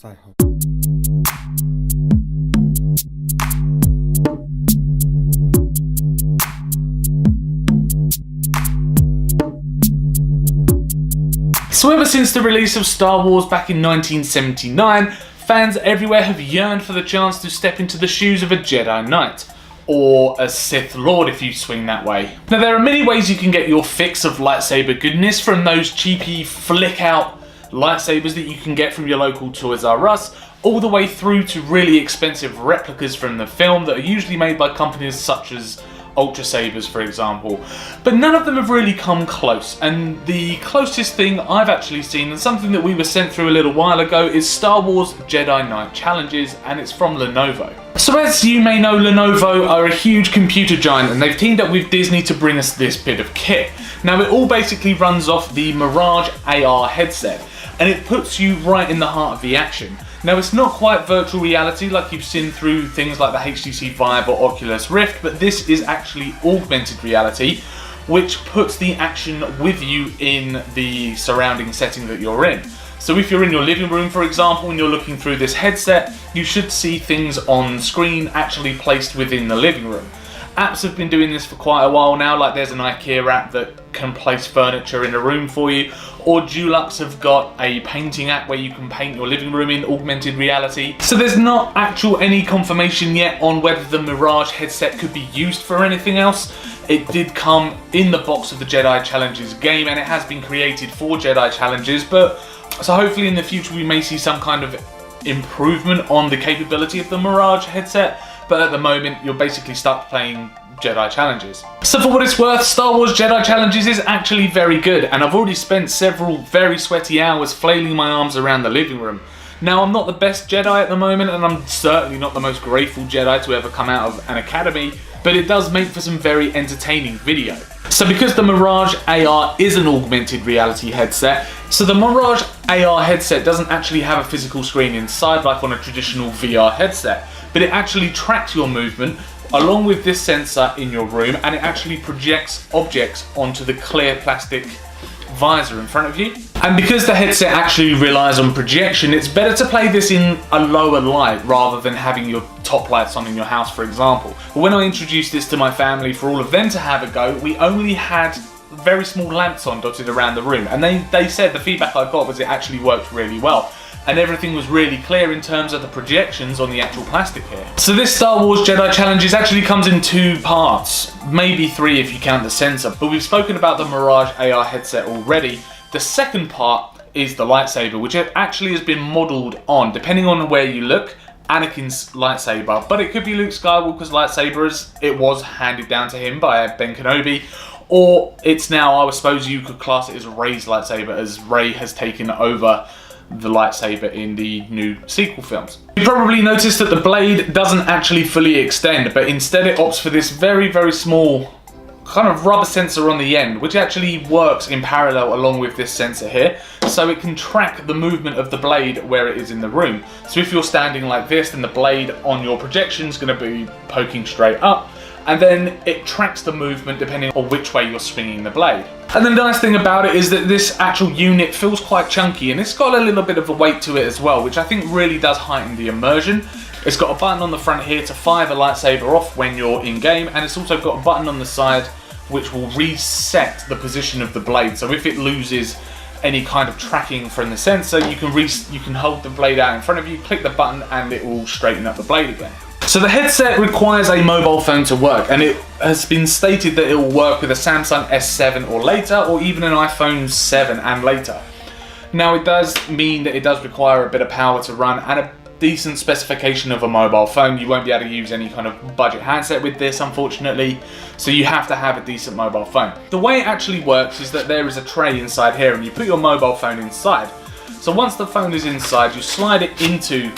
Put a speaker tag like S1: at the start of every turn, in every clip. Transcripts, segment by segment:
S1: Sci-Hub.
S2: So ever since the release of Star Wars back in 1979, fans everywhere have yearned for the chance to step into the shoes of a Jedi Knight, or a Sith Lord if you swing that way. Now there are many ways you can get your fix of lightsaber goodness, from those cheapy flick out lightsabers that you can get from your local Toys R Us, all the way through to really expensive replicas from the film that are usually made by companies such as Ultra Sabers, for example. But none of them have really come close, and the closest thing I've actually seen, and something that we were sent through a little while ago, is Star Wars Jedi Knight Challenges, and it's from Lenovo. So as you may know, Lenovo are a huge computer giant, and they've teamed up with Disney to bring us this bit of kit. Now it all basically runs off the Mirage AR headset, and it puts you right in the heart of the action. Now it's not quite virtual reality like you've seen through things like the HTC Vive or Oculus Rift, but this is actually augmented reality, which puts the action with you in the surrounding setting that you're in. So if you're in your living room, for example, and you're looking through this headset, you should see things on screen actually placed within the living room. Apps have been doing this for quite a while now, like there's an IKEA app that can place furniture in a room for you, or Dulux have got a painting app where you can paint your living room in augmented reality. So there's not any confirmation yet on whether the Mirage headset could be used for anything else. It did come in the box of the Jedi Challenges game, and it has been created for Jedi Challenges, but so hopefully in the future we may see some kind of improvement on the capability of the Mirage headset. But at the moment, you're basically stuck playing Jedi Challenges. So for what it's worth, Star Wars Jedi Challenges is actually very good, and I've already spent several very sweaty hours flailing my arms around the living room. Now, I'm not the best Jedi at the moment, and I'm certainly not the most graceful Jedi to ever come out of an academy, but it does make for some very entertaining video. So because the Mirage AR is an augmented reality headset, so the Mirage AR headset doesn't actually have a physical screen inside like on a traditional VR headset, but it actually tracks your movement along with this sensor in your room, and it actually projects objects onto the clear plastic visor in front of you. And because the headset actually relies on projection, it's better to play this in a lower light rather than having your top lights on in your house, for example. But when I introduced this to my family for all of them to have a go, we only had very small lamps on dotted around the room, and they said the feedback I got was it actually worked really well, and everything was really clear in terms of the projections on the actual plastic here. So this Star Wars Jedi Challenges actually comes in two parts, maybe three if you count the sensor, but we've spoken about the Mirage AR headset already. The second part is the lightsaber, which actually has been modelled on, depending on where you look, Anakin's lightsaber, but it could be Luke Skywalker's lightsaber as it was handed down to him by Ben Kenobi, or it's now, I suppose you could class it as Rey's lightsaber, as Rey has taken over the lightsaber in the new sequel films. You probably noticed that the blade doesn't actually fully extend, but instead it opts for this very, very small kind of rubber sensor on the end, which actually works in parallel along with this sensor here, so it can track the movement of the blade where it is in the room. So if you're standing like this, then the blade on your projection is going to be poking straight up, and then it tracks the movement depending on which way you're swinging the blade. And the nice thing about it is that this actual unit feels quite chunky, and it's got a little bit of a weight to it as well, which I think really does heighten the immersion. It's got a button on the front here to fire the lightsaber off when you're in game, and it's also got a button on the side which will reset the position of the blade. So if it loses any kind of tracking from the sensor, you can hold the blade out in front of you, click the button, and it will straighten up the blade again. So the headset requires a mobile phone to work, and it has been stated that it will work with a Samsung S7 or later, or even an iPhone 7 and later. Now it does mean that it does require a bit of power to run and a decent specification of a mobile phone. You won't be able to use any kind of budget handset with this, unfortunately, so you have to have a decent mobile phone. The way it actually works is that there is a tray inside here, and you put your mobile phone inside. So once the phone is inside, you slide it into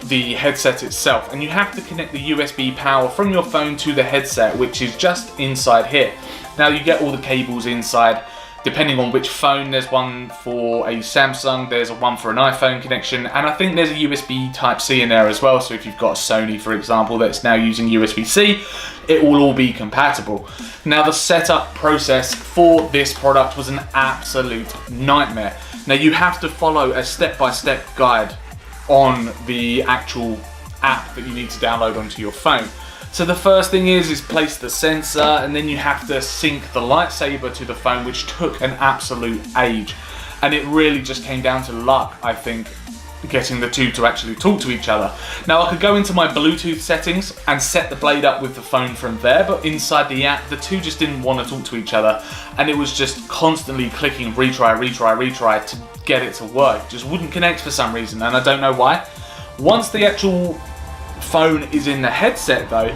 S2: the headset itself, and you have to connect the USB power from your phone to the headset, which is just inside here. Now you get all the cables inside. Depending on which phone, there's one for a Samsung, there's one for an iPhone connection, and I think there's a USB Type-C in there as well, so if you've got a Sony, for example, that's now using USB-C, it will all be compatible. Now the setup process for this product was an absolute nightmare. Now you have to follow a step-by-step guide on the actual app that you need to download onto your phone. So the first thing is place the sensor, and then you have to sync the lightsaber to the phone, which took an absolute age. And it really just came down to luck, I think, getting the two to actually talk to each other. Now I could go into my Bluetooth settings and set the blade up with the phone from there, but inside the app the two just didn't want to talk to each other, and it was just constantly clicking retry to get it to work. It just wouldn't connect for some reason, and I don't know why. Once the actual phone is in the headset though,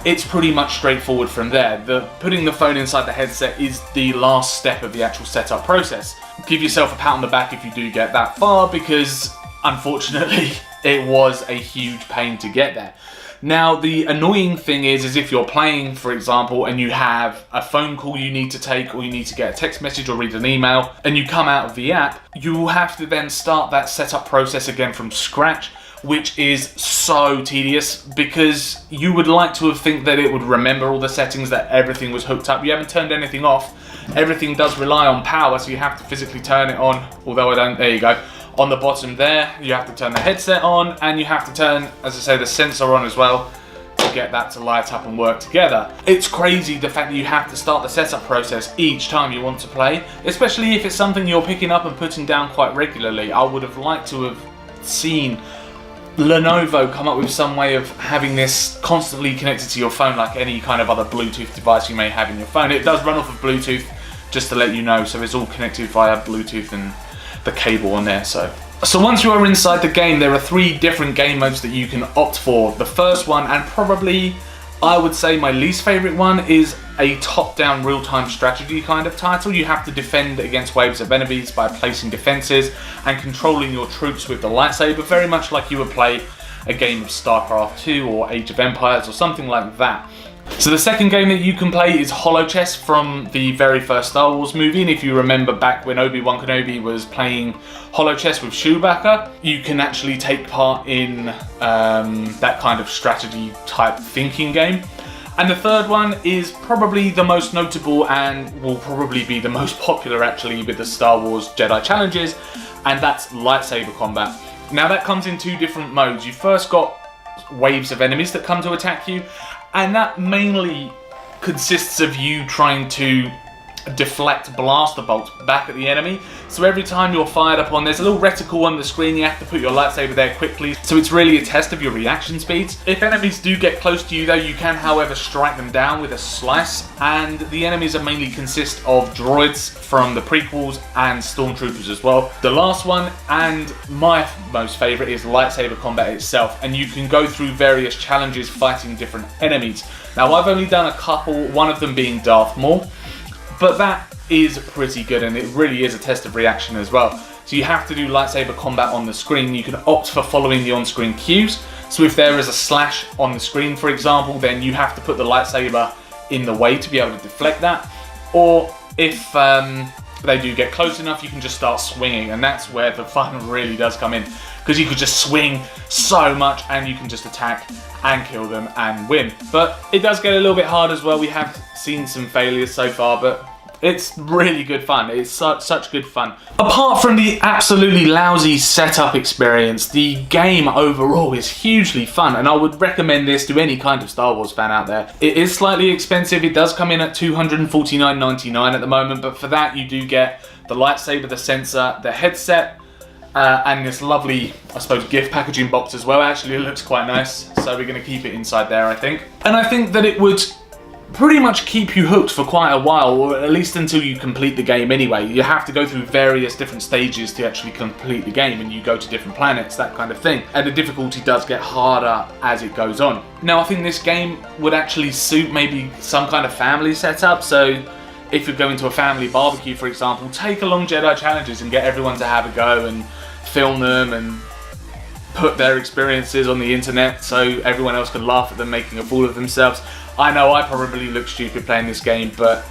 S2: it's pretty much straightforward from there. Putting the phone inside the headset is the last step of the actual setup process. Give yourself a pat on the back if you do get that far, because unfortunately it was a huge pain to get there. Now the annoying thing is if you're playing, for example, and you have a phone call you need to take, or you need to get a text message or read an email, and you come out of the app, you will have to then start that setup process again from scratch, which is so tedious, because you would like to think that it would remember all the settings, that everything was hooked up. You haven't turned anything off. Everything does rely on power, so you have to physically turn it on, although I don't. There you go. On the bottom there, you have to turn the headset on, and you have to turn, as I say, the sensor on as well to get that to light up and work together. It's crazy the fact that you have to start the setup process each time you want to play, especially if it's something you're picking up and putting down quite regularly. I would have liked to have seen Lenovo come up with some way of having this constantly connected to your phone, like any kind of other Bluetooth device you may have in your phone. It does run off of Bluetooth, just to let you know, so it's all connected via Bluetooth and the cable on there. So once you are inside the game, there are 3 different game modes that you can opt for. The first one, and probably I would say my least favorite one, is a top-down real-time strategy kind of title. You have to defend against waves of enemies by placing defenses and controlling your troops with the lightsaber, very much like you would play a game of StarCraft 2 or Age of Empires or something like that. So the second game that you can play is HoloChess from the very first Star Wars movie, and if you remember back when Obi-Wan Kenobi was playing HoloChess with Chewbacca, you can actually take part in that kind of strategy type thinking game. And the third one is probably the most notable and will probably be the most popular actually with the Star Wars Jedi challenges, and that's lightsaber combat. Now that comes in 2 different modes. You first got waves of enemies that come to attack you, and that mainly consists of you trying to deflect blaster bolts back at the enemy. So every time you're fired upon, there's a little reticle on the screen, you have to put your lightsaber there quickly, so it's really a test of your reaction speeds. If enemies do get close to you though, you can however strike them down with a slice, and the enemies are mainly consist of droids from the prequels and stormtroopers as well. The last one, and my most favourite, is lightsaber combat itself, and you can go through various challenges fighting different enemies. Now I've only done a couple, one of them being Darth Maul, but that is pretty good, and it really is a test of reaction as well. So you have to do lightsaber combat on the screen. You can opt for following the on-screen cues. So if there is a slash on the screen, for example, then you have to put the lightsaber in the way to be able to deflect that. Or if they do get close enough, you can just start swinging, and that's where the fun really does come in, because you could just swing so much and you can just attack and kill them and win. But it does get a little bit hard as well. We have seen some failures so far, but it's really good fun. It's such good fun. Apart from the absolutely lousy setup experience, the game overall is hugely fun, and I would recommend this to any kind of Star Wars fan out there. It is slightly expensive. It does come in at $249.99 at the moment, but for that you do get the lightsaber, the sensor, the headset, and this lovely, I suppose, gift packaging box as well. Actually, it looks quite nice, so we're going to keep it inside there, I think. And I think that it would pretty much keep you hooked for quite a while, or at least until you complete the game anyway. You have to go through various different stages to actually complete the game, and you go to different planets, that kind of thing. And the difficulty does get harder as it goes on. Now, I think this game would actually suit maybe some kind of family setup, so if you're going to a family barbecue, for example, take along Jedi challenges and get everyone to have a go and film them and put their experiences on the internet so everyone else can laugh at them making a fool of themselves. I know I probably look stupid playing this game, but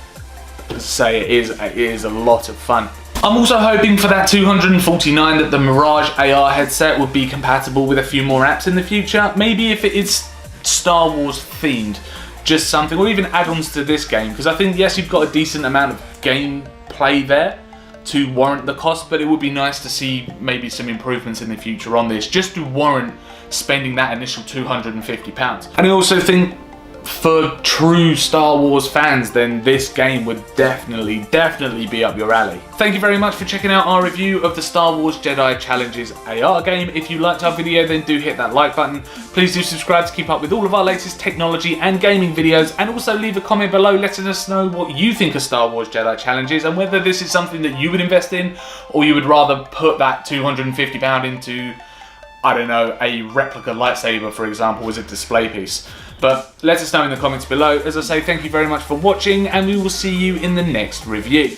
S2: as I say, it is a lot of fun. I'm also hoping for that $249 that the Mirage AR headset would be compatible with a few more apps in the future. Maybe if it is Star Wars themed, just something, or even add-ons to this game, because I think, yes, you've got a decent amount of gameplay there to warrant the cost, but it would be nice to see maybe some improvements in the future on this, just to warrant spending that initial £250. And I also think for true Star Wars fans, then this game would definitely be up your alley. Thank you very much for checking out our review of the Star Wars Jedi Challenges AR game. If you liked our video, then do hit that like button. Please do subscribe to keep up with all of our latest technology and gaming videos, and also leave a comment below letting us know what you think of Star Wars Jedi Challenges and whether this is something that you would invest in, or you would rather put that £250 into, I don't know, a replica lightsaber, for example, as a display piece. But let us know in the comments below. As I say, thank you very much for watching, and we will see you in the next review.